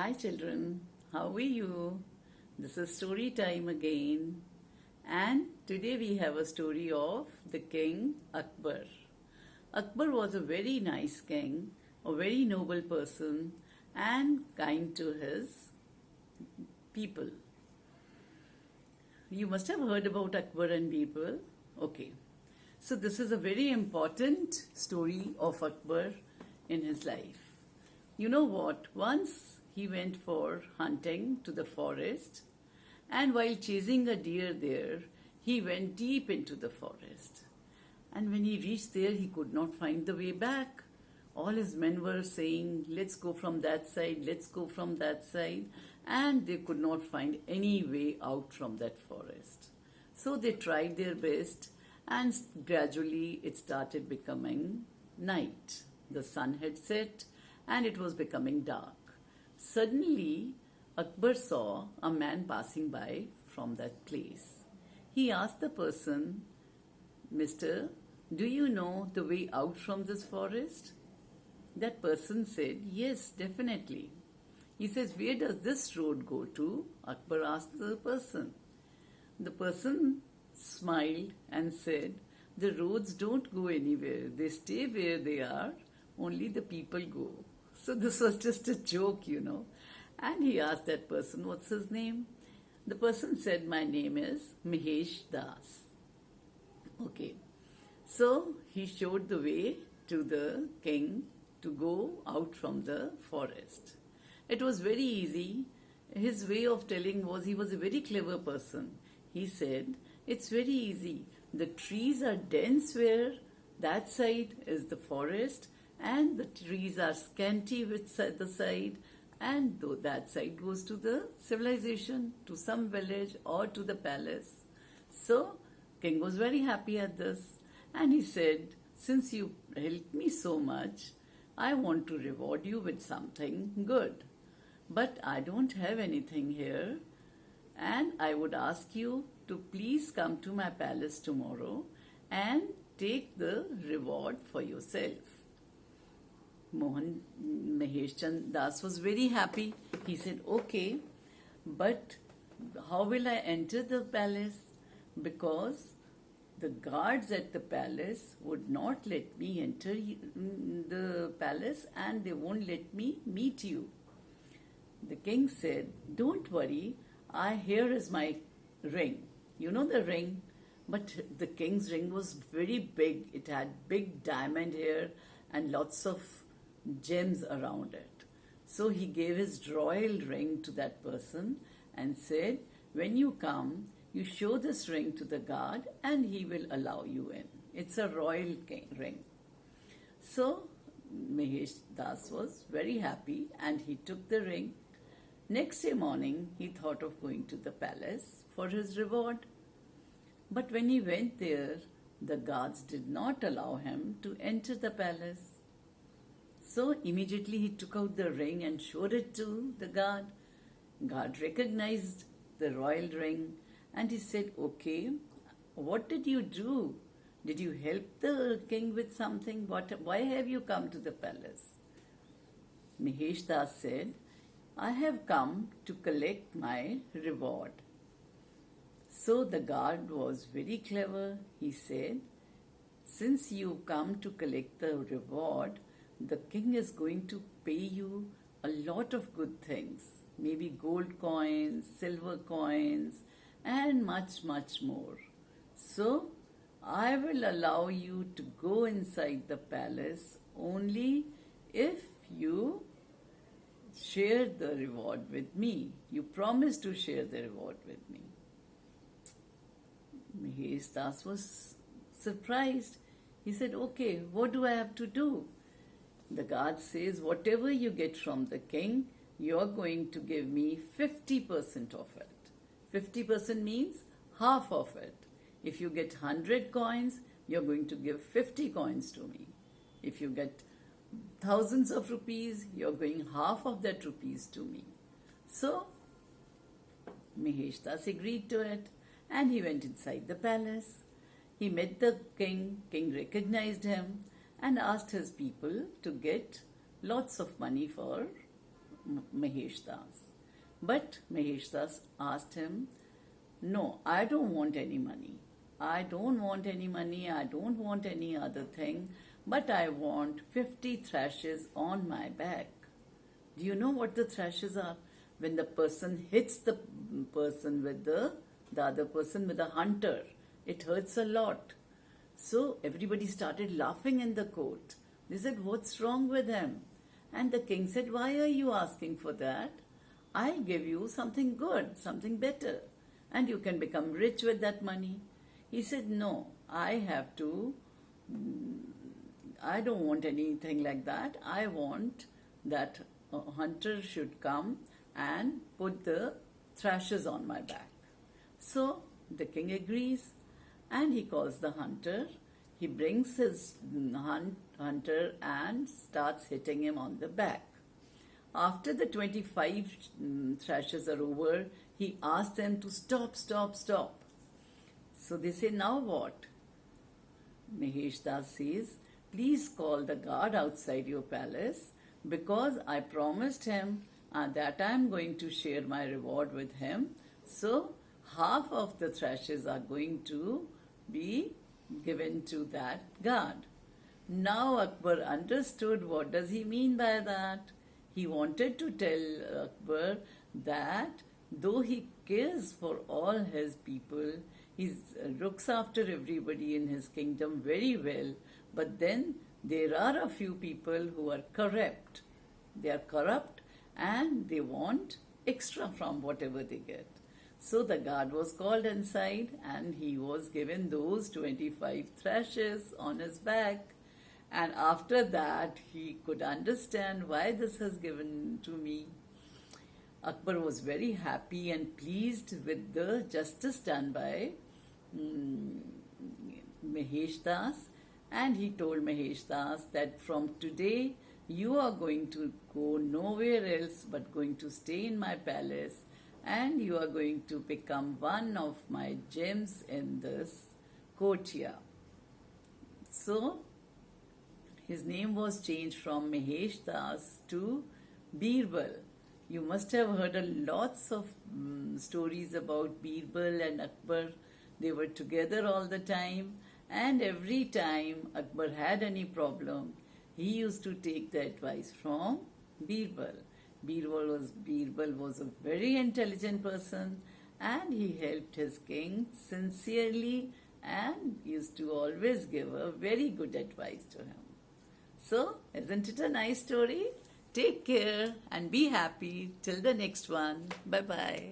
Hi children, how are you? This is story time again. And today we have a story of the king Akbar. Akbar was a very nice king, a very noble person and kind to his people. You must have heard about Akbar and Birbal. Okay. So this is a very important story of Akbar in his life. You know what? Once he went for hunting to the forest, and while chasing a deer there, he went deep into the forest. And when he reached there, he could not find the way back. All his men were saying, let's go from that side, let's go from that side. And they could not find any way out from that forest. So they tried their best, and gradually it started becoming night. The sun had set and it was becoming dark. Suddenly, Akbar saw a man passing by from that place. He asked the person, Mister, do you know the way out from this forest? That person said, yes, definitely. He says, where does this road go to? Akbar asked the person. The person smiled and said, the roads don't go anywhere. They stay where they are. Only the people go. So this was just a joke, And he asked that person, what's his name? The person said, my name is Mahesh Das. Okay. So he showed the way to the king to go out from the forest. It was very easy. His way of telling was he was a very clever person. He said, it's very easy. The trees are dense where that side is the forest and the trees are scanty with the side and that side goes to the civilization, to some village or to the palace. So king was very happy at this and he said, since you helped me so much, I want to reward you with something good. But I don't have anything here and I would ask you to please come to my palace tomorrow and take the reward for yourself. Mahesh Chand Das was very happy. He said, okay, but how will I enter the palace? Because the guards at the palace would not let me enter the palace and they won't let me meet you. The king said, don't worry, here is my ring. You know the ring? But the king's ring was very big. It had big diamond here and lots of gems around it. So he gave his royal ring to that person and said, when you come, you show this ring to the guard and he will allow you in. It's a royal ring. So Mahesh Das was very happy and he took the ring. Next day morning, he thought of going to the palace for his reward. But when he went there, the guards did not allow him to enter the palace. So immediately he took out the ring and showed it to the guard. Guard recognized the royal ring and he said, okay, what did you do? Did you help the king with something? Why have you come to the palace? Mahesh Das said, I have come to collect my reward. So the guard was very clever. He said, since you come to collect the reward, the king is going to pay you a lot of good things. Maybe gold coins, silver coins, and much, much more. So I will allow you to go inside the palace only if you share the reward with me. You promise to share the reward with me. Mahesh Das was surprised. He said, okay, what do I have to do? The guard says, whatever you get from the king, you're going to give me 50% of it. 50% means half of it. If you get 100 coins, you're going to give 50 coins to me. If you get thousands of rupees, you're going half of that rupees to me. So, Mahesh Das agreed to it and he went inside the palace. He met the king. King recognized him and asked his people to get lots of money for Mahesh Das. But Mahesh Das asked him, no, I don't want any money. I don't want any money. I don't want any other thing. But I want 50 thrashes on my back. Do you know what the thrashes are? When the person hits the person with the other person with a hunter, it hurts a lot. So everybody started laughing in the court. They said, what's wrong with him? And the king said, why are you asking for that? I'll give you something good, something better, and you can become rich with that money. He said, no, I don't want anything like that. I want that a hunter should come and put the thrashes on my back. So the king agrees and he calls the hunter. He brings his hunter and starts hitting him on the back. After the 25 thrashes are over, he asks them to stop, stop, stop. So they say, now what? Mahesh Das says, please call the guard outside your palace, because I promised him that I am going to share my reward with him. So half of the thrashes are going to be given to that guard. Now Akbar understood what does he mean by that. He wanted to tell Akbar that though he cares for all his people, he looks after everybody in his kingdom very well, but then there are a few people who are corrupt. They are corrupt and they want extra from whatever they get. So the guard was called inside and he was given those 25 thrashes on his back. And after that, he could understand why this has given to me. Akbar was very happy and pleased with the justice done by Mahesh Das, and he told Mahesh Das that from today you are going to go nowhere else but going to stay in my palace, and you are going to become one of my gems in this courtyard. So his name was changed from Mahesh Das to Birbal. You must have heard lots of stories about Birbal and Akbar. They were together all the time, and every time Akbar had any problem, he used to take the advice from Birbal. Birbal was a very intelligent person, and he helped his king sincerely and used to always give a very good advice to him. So, isn't it a nice story? Take care and be happy till the next one. Bye-bye.